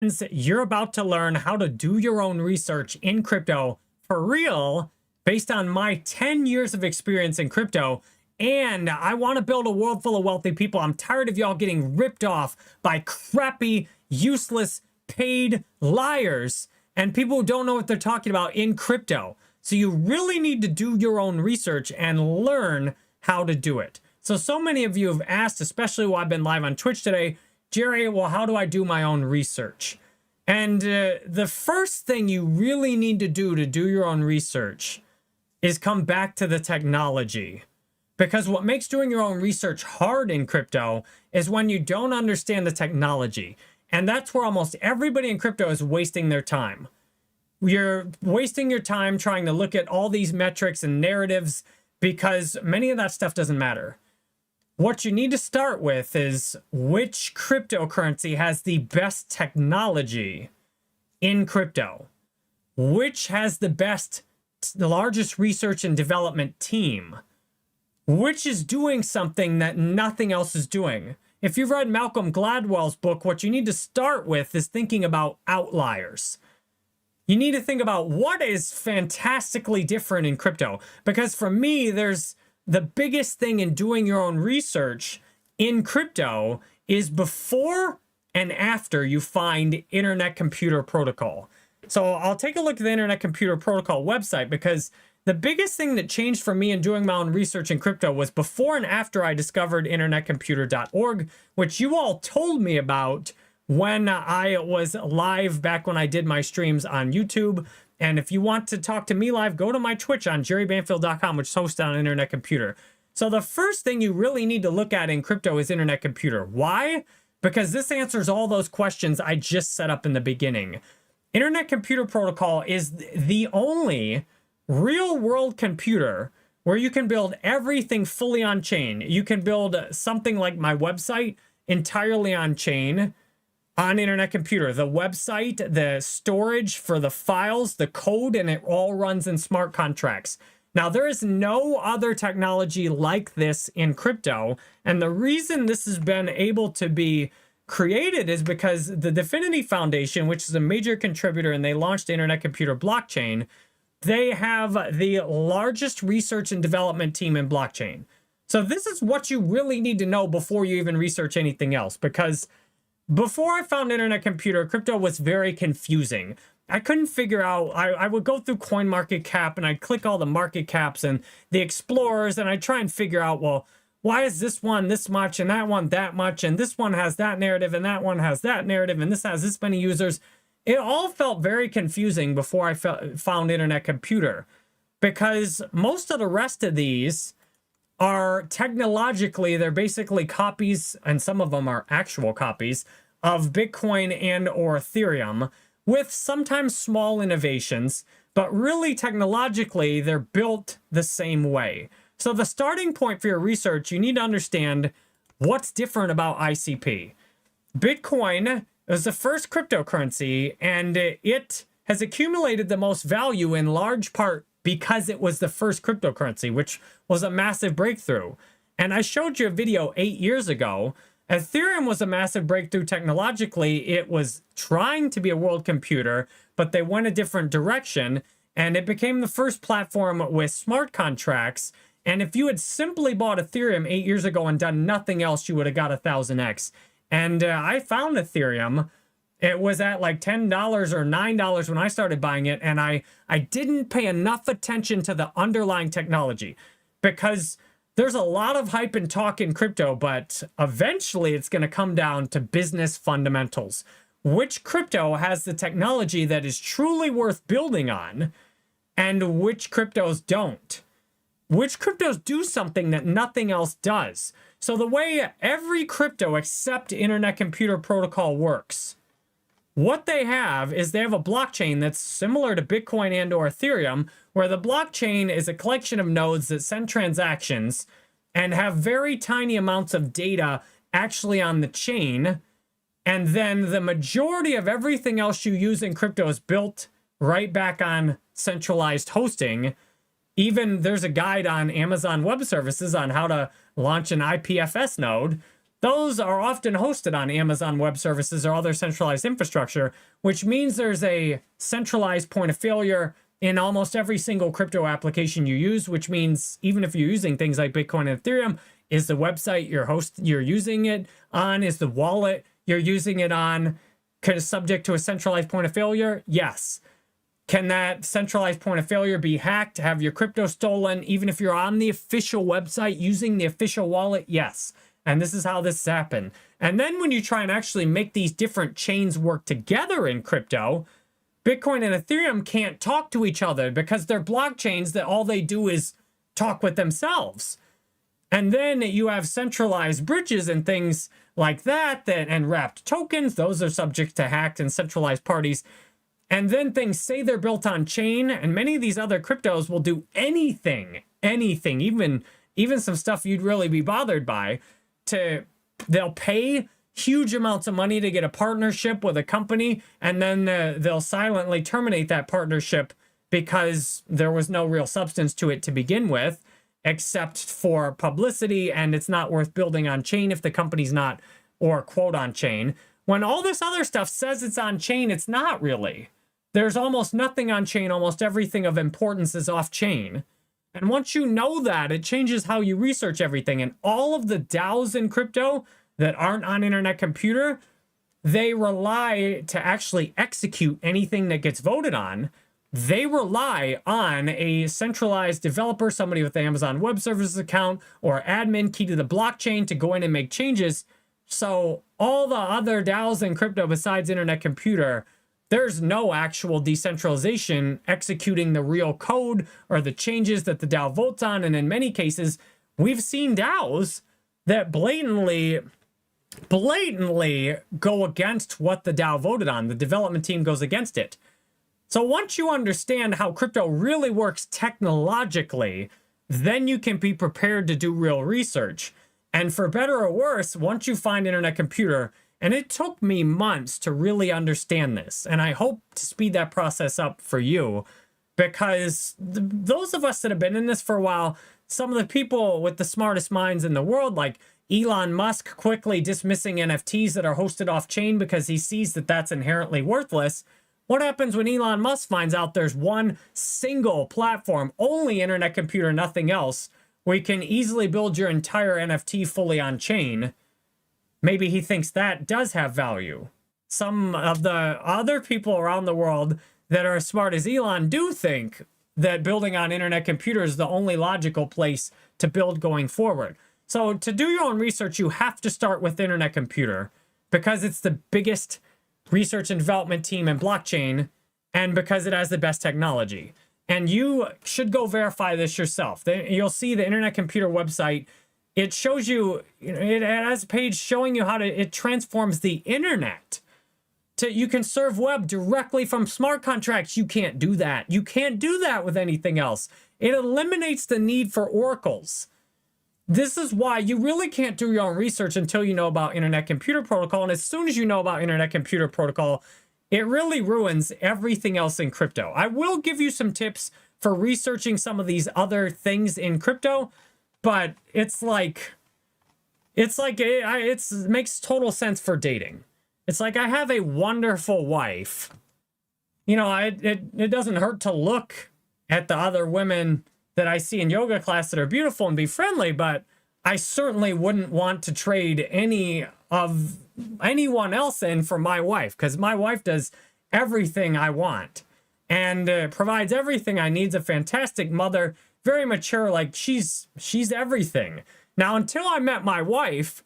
You're about to learn how to do your own research in crypto for real based on my 10 years of experience in crypto. And I want to build a world full of wealthy people. I'm tired of y'all getting ripped off by crappy, useless, paid liars and people who don't know what they're talking about in crypto. So you really need to do your own research and learn how to do it. So many of you have asked, especially while I've been live on Twitch today, Jerry, well, how do I do my own research? And the first thing you really need to do your own research is come back to the technology. Because what makes doing your own research hard in crypto is when you don't understand the technology. And that's where almost everybody in crypto is wasting their time. You're wasting your time trying to look at all these metrics and narratives because many of that stuff doesn't matter. What you need to start with is which cryptocurrency has the best technology in crypto, which has the largest research and development team, which is doing something that nothing else is doing. If you've read Malcolm Gladwell's book, what you need to start with is thinking about outliers. You need to think about what is fantastically different in crypto, because for me, the biggest thing in doing your own research in crypto is before and after you find Internet Computer Protocol. So I'll take a look at the Internet Computer Protocol website, because the biggest thing that changed for me in doing my own research in crypto was before and after I discovered internetcomputer.org, which you all told me about when I was live back when I did my streams on YouTube. And if you want to talk to me live, go to my Twitch on jerrybanfield.com, which is hosted on Internet Computer. So the first thing you really need to look at in crypto is Internet Computer. Why? Because this answers all those questions I just set up in the beginning. Internet Computer Protocol is the only real-world computer where you can build everything fully on-chain. You can build something like my website entirely on-chain, on Internet Computer. The website, the storage for the files, the code, and it all runs in smart contracts. Now, there is no other technology like this in crypto, and the reason this has been able to be created is because the Definity Foundation, which is a major contributor, and they launched Internet Computer Blockchain, they have the largest research and development team in blockchain. So this is what you really need to know before you even research anything else, because before I found Internet Computer, crypto was very confusing. I couldn't figure out, I would go through CoinMarketCap and I'd click all the market caps and the explorers, and I'd try and figure out, well, why is this one this much and that one that much, and this one has that narrative and that one has that narrative and this has this many users. It all felt very confusing before I found Internet Computer, because most of the rest of these are technologically, they're basically copies, and some of them are actual copies of Bitcoin and or Ethereum, with sometimes small innovations, but really technologically, they're built the same way. So the starting point for your research, you need to understand what's different about ICP. Bitcoin is the first cryptocurrency, and it has accumulated the most value in large part because it was the first cryptocurrency, which was a massive breakthrough. And I showed you a video 8 years ago. Ethereum was a massive breakthrough technologically. It was trying to be a world computer, but they went a different direction, and it became the first platform with smart contracts. And if you had simply bought Ethereum 8 years ago and done nothing else, you would have got 1000x. And I found Ethereum. It was at like $10 or $9 when I started buying it, and I didn't pay enough attention to the underlying technology, because there's a lot of hype and talk in crypto, but eventually it's going to come down to business fundamentals. Which crypto has the technology that is truly worth building on, and which cryptos don't? Which cryptos do something that nothing else does? So the way every crypto except Internet Computer Protocol works, what they have is they have a blockchain that's similar to Bitcoin and or Ethereum, where the blockchain is a collection of nodes that send transactions and have very tiny amounts of data actually on the chain. And then the majority of everything else you use in crypto is built right back on centralized hosting. Even there's a guide on Amazon Web Services on how to launch an IPFS node. those are often hosted on Amazon Web Services or other centralized infrastructure, which means there's a centralized point of failure in almost every single crypto application you use, which means even if you're using things like Bitcoin and Ethereum, is the website you're using it on, is the wallet you're using it on kind of subject to a centralized point of failure? Yes. Can that centralized point of failure be hacked, have your crypto stolen, even if you're on the official website using the official wallet? Yes. And this is how this happened. And then when you try and actually make these different chains work together in crypto, Bitcoin and Ethereum can't talk to each other because they're blockchains that all they do is talk with themselves. And then you have centralized bridges and things like that, and wrapped tokens. Those are subject to hacked and centralized parties. And then things say they're built on chain, and many of these other cryptos will do anything, even some stuff you'd really be bothered by. They'll pay huge amounts of money to get a partnership with a company, and then they'll silently terminate that partnership because there was no real substance to it to begin with, except for publicity, and it's not worth building on chain if the company's not, or quote, on chain. When all this other stuff says it's on chain, it's not really. There's almost nothing on chain. Almost everything of importance is off chain. And once you know that, it changes how you research everything. And all of the DAOs in crypto that aren't on Internet Computer, they rely to actually execute anything that gets voted on. They rely on a centralized developer, somebody with the Amazon Web Services account or admin key to the blockchain to go in and make changes. So all the other DAOs in crypto besides Internet Computer, there's no actual decentralization executing the real code or the changes that the DAO votes on. And in many cases, we've seen DAOs that blatantly go against what the DAO voted on. The development team goes against it. So once you understand how crypto really works technologically, then you can be prepared to do real research. And for better or worse, once you find Internet Computer, and it took me months to really understand this, and I hope to speed that process up for you, because those of us that have been in this for a while, some of the people with the smartest minds in the world, like Elon Musk quickly dismissing NFTs that are hosted off-chain because he sees that that's inherently worthless. What happens when Elon Musk finds out there's one single platform, only Internet Computer, nothing else, where you can easily build your entire NFT fully on-chain? Maybe he thinks that does have value. Some of the other people around the world that are as smart as Elon do think that building on Internet Computer is the only logical place to build going forward. So to do your own research, you have to start with Internet Computer because it's the biggest research and development team in blockchain and because it has the best technology. And you should go verify this yourself. You'll see the Internet Computer website. It shows you, it has a page showing you how it transforms the internet. You can serve web directly from smart contracts. You can't do that. You can't do that with anything else. It eliminates the need for oracles. This is why you really can't do your own research until you know about Internet Computer Protocol. And as soon as you know about Internet Computer Protocol, it really ruins everything else in crypto. I will give you some tips for researching some of these other things in crypto, but it makes total sense for dating. It's like I have a wonderful wife. You know, it doesn't hurt to look at the other women that I see in yoga class that are beautiful and be friendly, but I certainly wouldn't want to trade anyone else in for my wife, because my wife does everything I want and provides everything I need. Is a fantastic mother, very mature, like she's everything. Now, until I met my wife,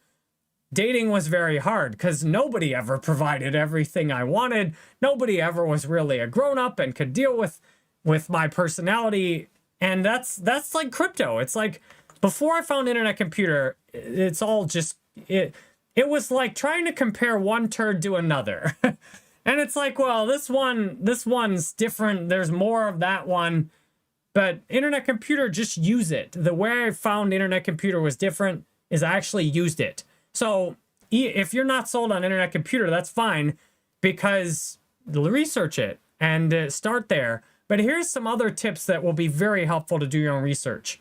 dating was very hard because nobody ever provided everything I wanted. Nobody ever was really a grown-up and could deal with my personality. And that's like crypto. It's like before I found Internet Computer, it's all just it was like trying to compare one turd to another. And it's like, well, this one's different. There's more of that one. But Internet Computer, just use it. The way I found Internet Computer was different is I actually used it. So if you're not sold on Internet Computer, that's fine, because research it and start there. But here's some other tips that will be very helpful to do your own research.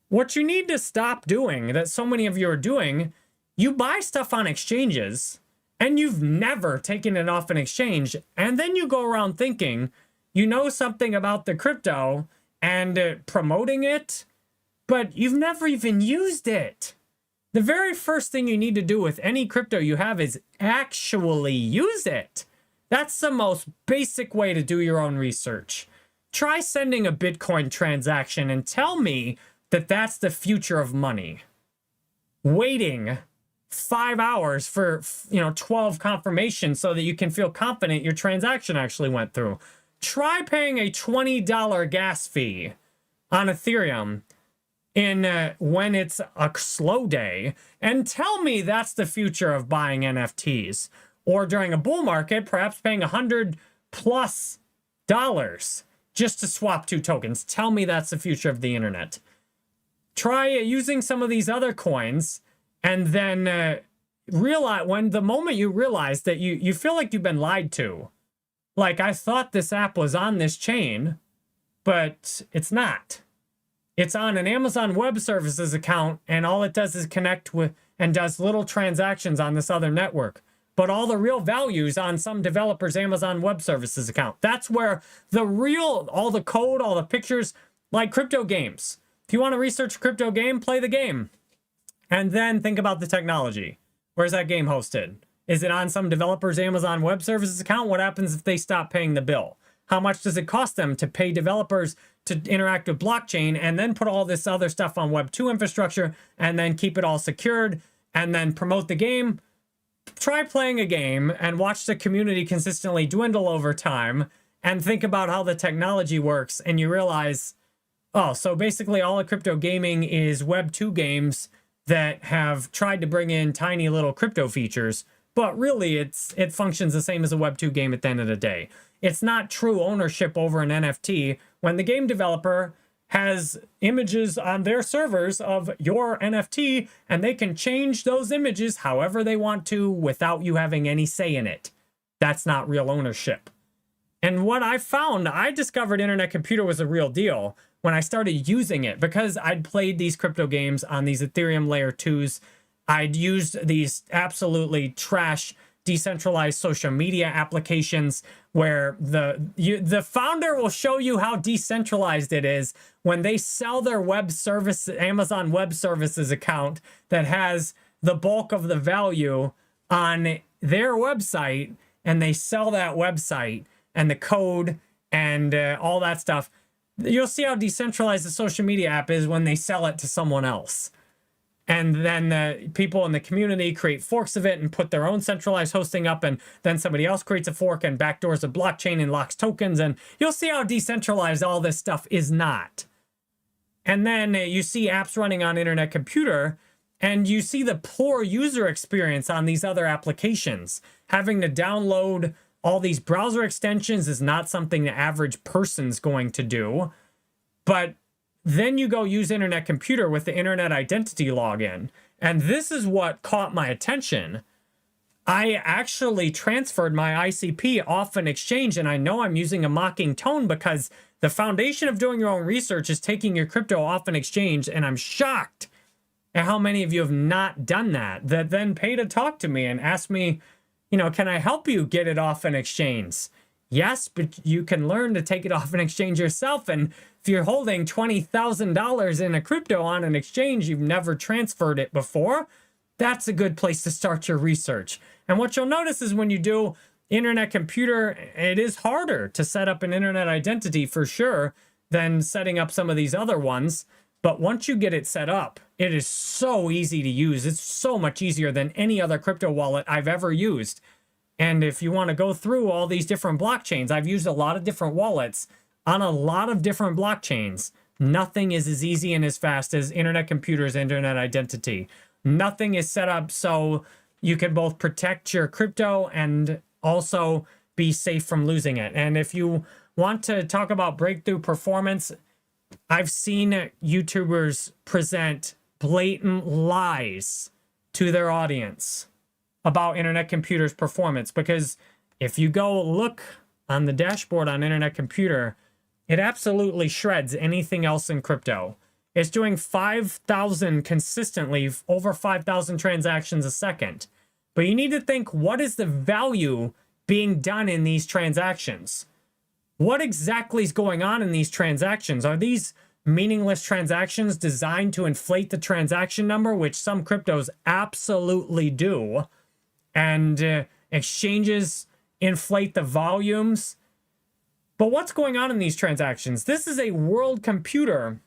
What you need to stop doing, that so many of you are doing, You buy stuff on exchanges and you've never taken it off an exchange, and then you go around thinking you know something about the crypto and promoting it, but you've never even used it. The very first thing you need to do with any crypto you have is actually use it. That's the most basic way to do your own research. Try sending a Bitcoin transaction and tell me that that's the future of money. Waiting 5 hours for 12 confirmations so that you can feel confident your transaction actually went through. Try paying a $20 gas fee on Ethereum when it's a slow day and tell me that's the future of buying NFTs. Or during a bull market, perhaps paying $100+ just to swap 2 tokens. Tell me that's the future of the internet. Try using some of these other coins, and then realize the moment you realize that you feel like you've been lied to. Like, I thought this app was on this chain, but it's not. It's on an Amazon Web Services account, and all it does is connect with and does little transactions on this other network. But all the real value's on some developer's Amazon Web Services account. That's where all the code, all the pictures, like crypto games. If you want to research a crypto game, play the game. And then think about the technology. Where's that game hosted? Is it on some developer's Amazon Web Services account? What happens if they stop paying the bill? How much does it cost them to pay developers to interact with blockchain and then put all this other stuff on Web 2 infrastructure and then keep it all secured and then promote the game? Try playing a game and watch the community consistently dwindle over time and think about how the technology works, and you realize, oh, so basically all of crypto gaming is Web 2 games that have tried to bring in tiny little crypto features, but really it functions the same as a Web 2 game at the end of the day. It's not true ownership over an NFT when the game developer has images on their servers of your NFT, and they can change those images however they want to without you having any say in it. That's not real ownership. And what I found, I discovered Internet Computer was a real deal when I started using it, because I'd played these crypto games on these Ethereum layer 2s. I'd used these absolutely trash decentralized social media applications where the founder will show you how decentralized it is when they sell their web service, Amazon Web Services account that has the bulk of the value on their website, and they sell that website and the code and all that stuff. You'll see how decentralized the social media app is when they sell it to someone else. And then people in the community create forks of it and put their own centralized hosting up, and then somebody else creates a fork and backdoors the blockchain and locks tokens, and you'll see how decentralized all this stuff is not. And then you see apps running on Internet Computer, and you see the poor user experience on these other applications. Having to download all these browser extensions is not something the average person's going to do, but then you go use Internet Computer with the Internet Identity login. And this is what caught my attention. I actually transferred my ICP off an exchange, and I know I'm using a mocking tone because the foundation of doing your own research is taking your crypto off an exchange, and I'm shocked at how many of you have not done that then pay to talk to me and ask me, can I help you get it off an exchange? Yes, but you can learn to take it off an exchange yourself. And if you're holding $20,000 in a crypto on an exchange, you've never transferred it before, that's a good place to start your research. And what you'll notice is when you do Internet Computer, it is harder to set up an internet identity for sure than setting up some of these other ones. But once you get it set up, it is so easy to use. It's so much easier than any other crypto wallet I've ever used. And if you want to go through all these different blockchains, I've used a lot of different wallets on a lot of different blockchains. Nothing is as easy and as fast as Internet Computer's internet identity. Nothing is set up so you can both protect your crypto and also be safe from losing it. And if you want to talk about breakthrough performance, I've seen YouTubers present blatant lies to their audience about Internet Computer's performance, because if you go look on the dashboard on Internet Computer, it absolutely shreds anything else in crypto. It's doing 5,000 consistently, over 5,000 transactions a second. But you need to think, what is the value being done in these transactions? What exactly is going on in these transactions? Are these meaningless transactions designed to inflate the transaction number, which some cryptos absolutely do, and exchanges inflate the volumes? But what's going on in these transactions? This is a world computer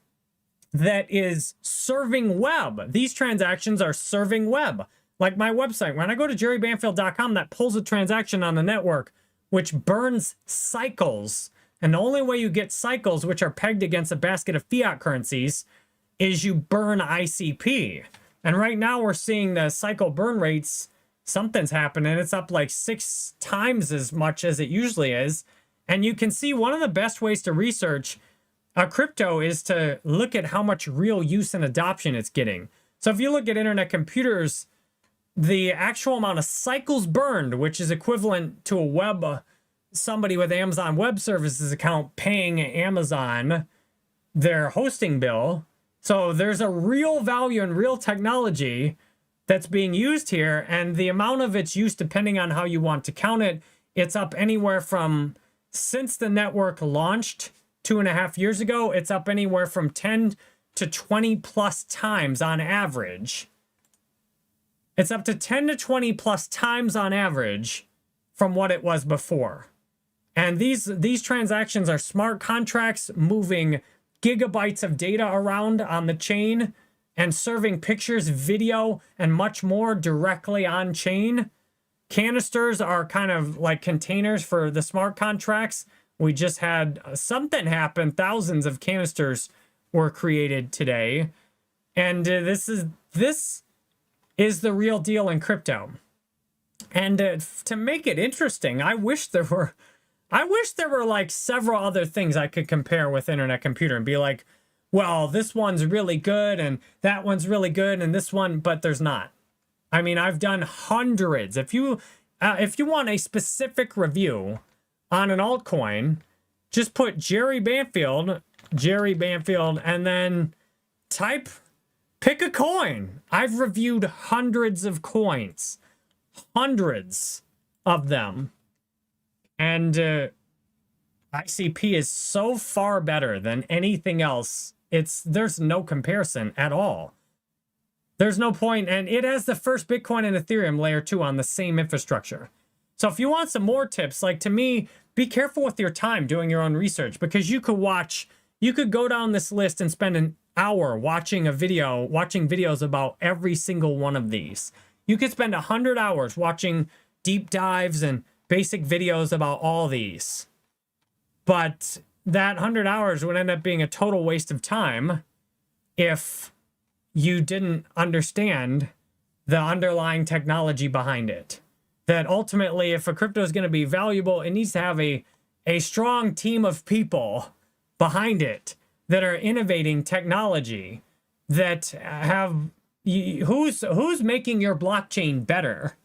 that is serving web. These transactions are serving web. Like my website, when I go to jerrybanfield.com, that pulls a transaction on the network, which burns cycles. And the only way you get cycles, which are pegged against a basket of fiat currencies, is you burn ICP. And right now we're seeing the cycle burn rates, something's happening. It's up like 6 times as much as it usually is. And you can see one of the best ways to research a crypto is to look at how much real use and adoption it's getting. So if you look at Internet Computers, the actual amount of cycles burned, which is equivalent to a somebody with Amazon Web Services account paying Amazon their hosting bill. So there's a real value and real technology that's being used here, and the amount of its use, depending on how you want to count it, it's up anywhere from, since the network launched 2.5 years ago, it's up anywhere from 10 to 20 plus times on average. It's up to 10 to 20 plus times on average from what it was before. And these transactions are smart contracts moving gigabytes of data around on the chain and serving pictures, video, and much more directly on chain. Canisters are kind of like containers for the smart contracts. We just had something happen. Thousands of canisters were created today. And this is the real deal in crypto. And to make it interesting, I wish there were like several other things I could compare with Internet Computer and be like, well, this one's really good and that one's really good and this one, but there's not. I mean, I've done hundreds. If you want a specific review on an altcoin, just put Jerry Banfield, and then pick a coin. I've reviewed hundreds of coins, hundreds of them. And ICP is so far better than anything else. There's no comparison at all. There's no point, and it has the first Bitcoin and Ethereum layer 2 on the same infrastructure. So if you want some more tips, like to me, be careful with your time doing your own research, because you could go down this list and spend an hour watching videos about every single one of these. You could spend 100 hours watching deep dives and basic videos about all these. But that 100 hours would end up being a total waste of time if you didn't understand the underlying technology behind it. That ultimately, if a crypto is going to be valuable, it needs to have a strong team of people behind it that are innovating technology, that have who's making your blockchain better.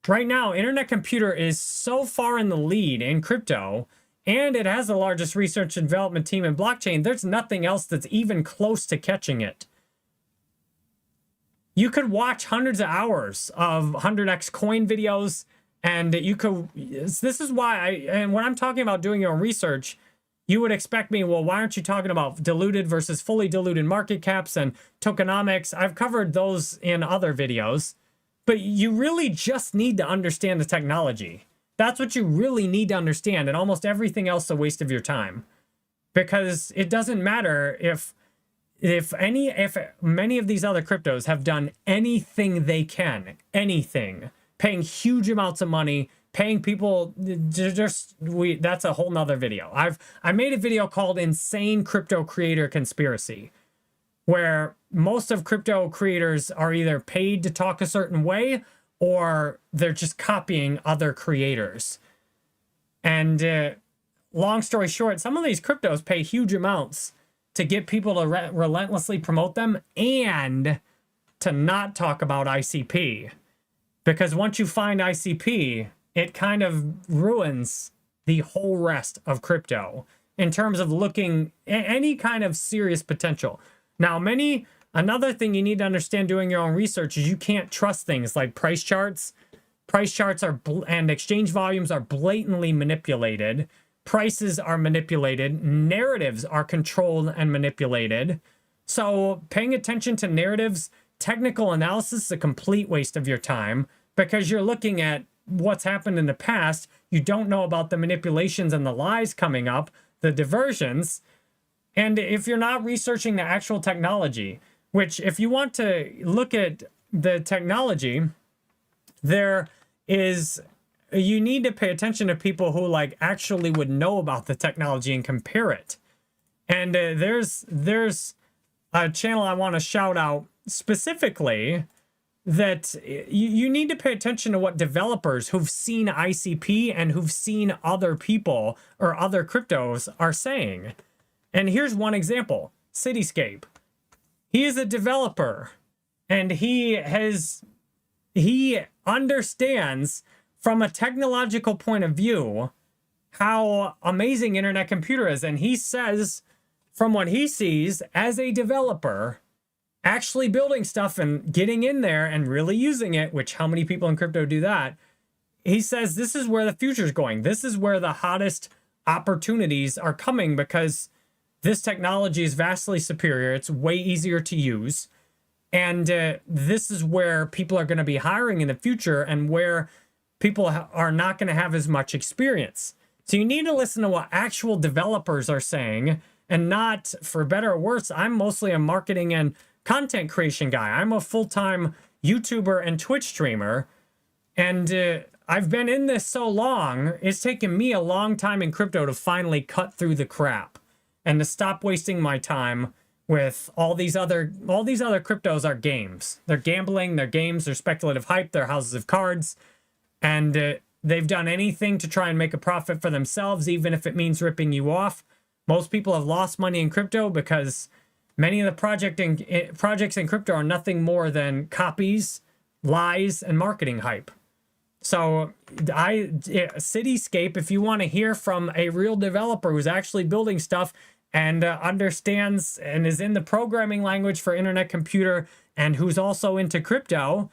Right now, Internet Computer is so far in the lead in crypto, and it has the largest research and development team in blockchain. There's nothing else that's even close to catching it. You could watch hundreds of hours of 100x coin videos, and this is why and when I'm talking about doing your own research, you would expect me, well, why aren't you talking about diluted versus fully diluted market caps and tokenomics? I've covered those in other videos, but you really just need to understand the technology. That's what you really need to understand, and almost everything else is a waste of your time. Because it doesn't matter if many of these other cryptos have done anything they can, anything, paying huge amounts of money, paying people, that's a whole nother video. I made a video called Insane Crypto Creator Conspiracy, where most of crypto creators are either paid to talk a certain way or they're just copying other creators. And long story short, some of these cryptos pay huge amounts to get people to relentlessly promote them and to not talk about ICP. Because once you find ICP, it kind of ruins the whole rest of crypto in terms of looking at any kind of serious potential. Now, another thing you need to understand doing your own research is you can't trust things like price charts. Price charts and exchange volumes are blatantly manipulated. Prices are manipulated. Narratives are controlled and manipulated. So paying attention to narratives, technical analysis is a complete waste of your time because you're looking at what's happened in the past. You don't know about the manipulations and the lies coming up, the diversions. And if you're not researching the actual technology, which if you want to look at the technology, you need to pay attention to people who like actually would know about the technology and compare it. And there's a channel I want to shout out specifically that you need to pay attention to what developers who've seen ICP and who've seen other people or other cryptos are saying. And here's one example, Cityscape. He is a developer and he understands from a technological point of view how amazing Internet Computer is. And he says from what he sees as a developer, actually building stuff and getting in there and really using it, which how many people in crypto do that? He says this is where the future is going. This is where the hottest opportunities are coming because this technology is vastly superior. It's way easier to use. And this is where people are going to be hiring in the future and where people are not going to have as much experience. So you need to listen to what actual developers are saying and not, for better or worse, I'm mostly a marketing and content creation guy. I'm a full-time YouTuber and Twitch streamer. And I've been in this so long, it's taken me a long time in crypto to finally cut through the crap and to stop wasting my time with all these other cryptos are games. They're gambling, they're games, they're speculative hype, they're houses of cards. And they've done anything to try and make a profit for themselves, even if it means ripping you off. Most people have lost money in crypto because many of the projects in crypto are nothing more than copies, lies, and marketing hype. So Cityscape, if you want to hear from a real developer who's actually building stuff and understands and is in the programming language for Internet Computer and who's also into crypto,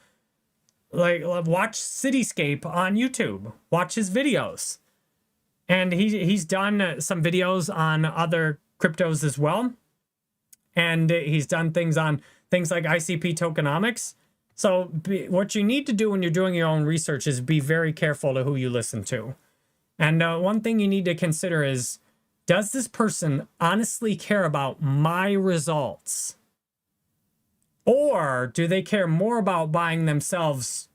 like watch Cityscape on YouTube. Watch his videos. And he's done some videos on other cryptos as well. And he's done things on things like ICP tokenomics. So what you need to do when you're doing your own research is be very careful to who you listen to. And one thing you need to consider is, does this person honestly care about my results? Or do they care more about buying themselves,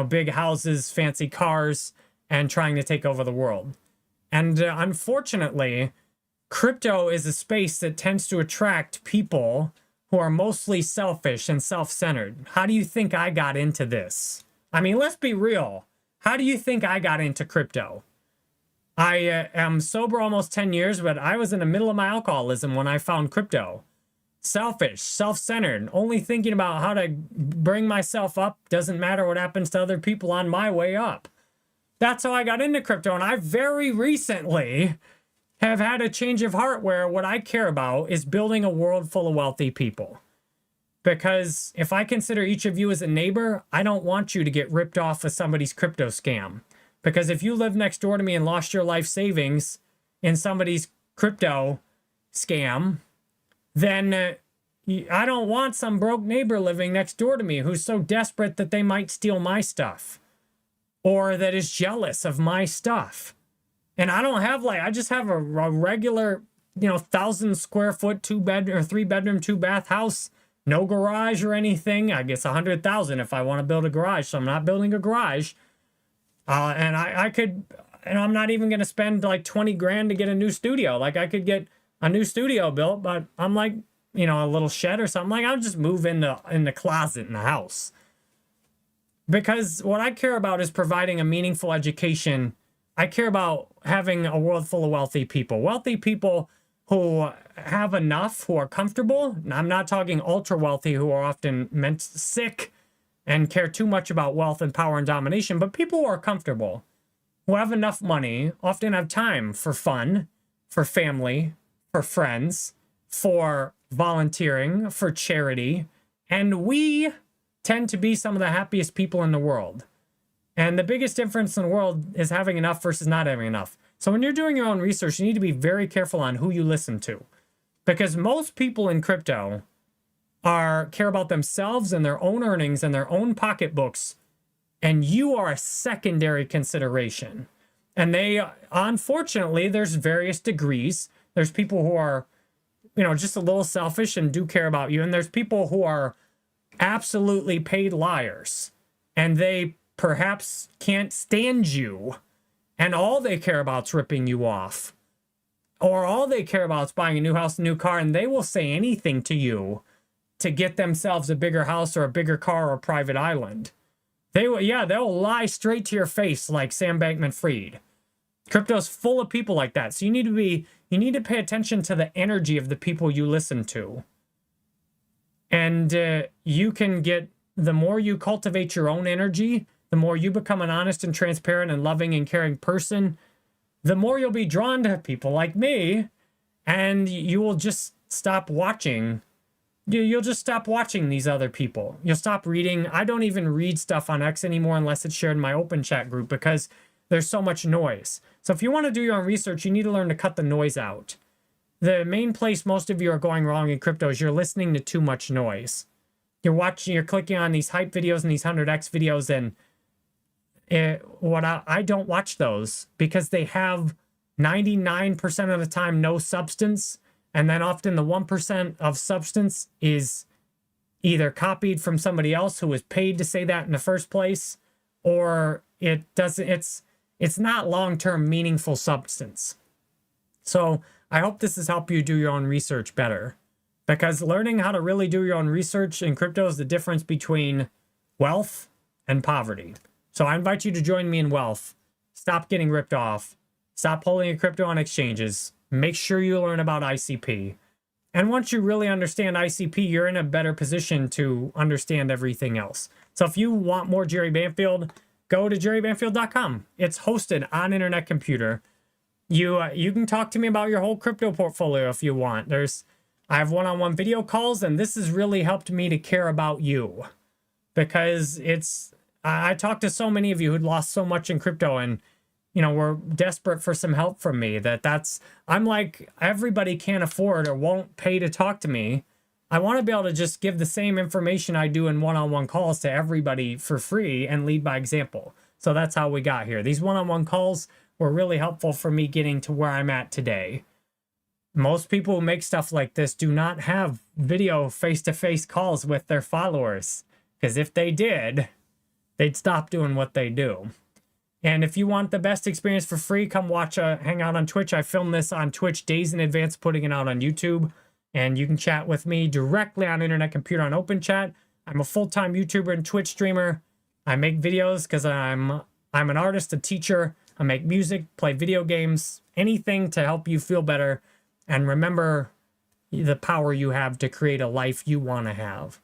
big houses, fancy cars, and trying to take over the world? And unfortunately, crypto is a space that tends to attract people who are mostly selfish and self-centered. How do you think I got into this? I mean, let's be real. How do you think I got into crypto? I am sober almost 10 years, but I was in the middle of my alcoholism when I found crypto. Selfish, self-centered, only thinking about how to bring myself up. Doesn't matter what happens to other people on my way up. That's how I got into crypto. And I very recently have had a change of heart where what I care about is building a world full of wealthy people. Because if I consider each of you as a neighbor, I don't want you to get ripped off with somebody's crypto scam. Because if you live next door to me and lost your life savings in somebody's crypto scam, then I don't want some broke neighbor living next door to me who's so desperate that they might steal my stuff or that is jealous of my stuff. And I don't have I just have a regular, 1,000 square foot 2-bedroom or 3-bedroom, 2-bath house, no garage or anything. I guess 100,000 if I want to build a garage. So I'm not building a garage. And I could, I'm not even going to spend like 20 grand to get a new studio. Like I could get a new studio built, but I'm like, a little shed or something. Like I'll just move in the closet in the house. Because what I care about is providing a meaningful education. I care about having a world full of wealthy people who have enough, who are comfortable. And I'm not talking ultra wealthy who are often sick and care too much about wealth and power and domination, but people who are comfortable, who have enough money, often have time for fun, for family, for friends, for volunteering, for charity, and we tend to be some of the happiest people in the world. And the biggest difference in the world is having enough versus not having enough. So when you're doing your own research, you need to be very careful on who you listen to, because most people in crypto care about themselves and their own earnings and their own pocketbooks, and you are a secondary consideration. And unfortunately, there's various degrees. There's people who are, just a little selfish and do care about you, and there's people who are absolutely paid liars, and they perhaps can't stand you, and all they care about is ripping you off, or all they care about is buying a new house, a new car, and they will say anything to you to get themselves a bigger house or a bigger car or a private island. They'll lie straight to your face like Sam Bankman-Fried. Crypto's full of people like that. So you need to pay attention to the energy of the people you listen to. And you can get, the more you cultivate your own energy, the more you become an honest and transparent and loving and caring person, the more you'll be drawn to people like me, and you will just stop watching. You'll just stop watching these other people. You'll stop reading. I don't even read stuff on X anymore unless it's shared in my open chat group, because there's so much noise. So if you want to do your own research, you need to learn to cut the noise out. The main place most of you are going wrong in crypto is you're listening to too much noise. You're clicking on these hype videos and these 100x videos, and I don't watch those, because they have 99% of the time no substance, and then often the 1% of substance is either copied from somebody else who was paid to say that in the first place, or it's not long-term meaningful substance. So I hope this has helped you do your own research better, because learning how to really do your own research in crypto is the difference between wealth and poverty. So I invite you to join me in wealth. Stop getting ripped off. Stop holding your crypto on exchanges. Make sure you learn about ICP. And once you really understand ICP, you're in a better position to understand everything else. So if you want more Jerry Banfield, go to jerrybanfield.com. It's hosted on Internet Computer. You can talk to me about your whole crypto portfolio if you want. I have one-on-one video calls, and this has really helped me to care about you, because I talked to so many of you who'd lost so much in crypto, and were desperate for some help from me. I'm like, everybody can't afford or won't pay to talk to me. I want to be able to just give the same information I do in one-on-one calls to everybody for free and lead by example. So that's how we got here. These one-on-one calls were really helpful for me getting to where I'm at today. Most people who make stuff like this do not have video face-to-face calls with their followers, because if they did, they'd stop doing what they do. And if you want the best experience for free, come hang out on Twitch. I film this on Twitch days in advance, putting it out on YouTube. And you can chat with me directly on Internet Computer on Open Chat. I'm a full-time YouTuber and Twitch streamer. I make videos because I'm an artist, a teacher. I make music, play video games, anything to help you feel better. And remember the power you have to create a life you want to have.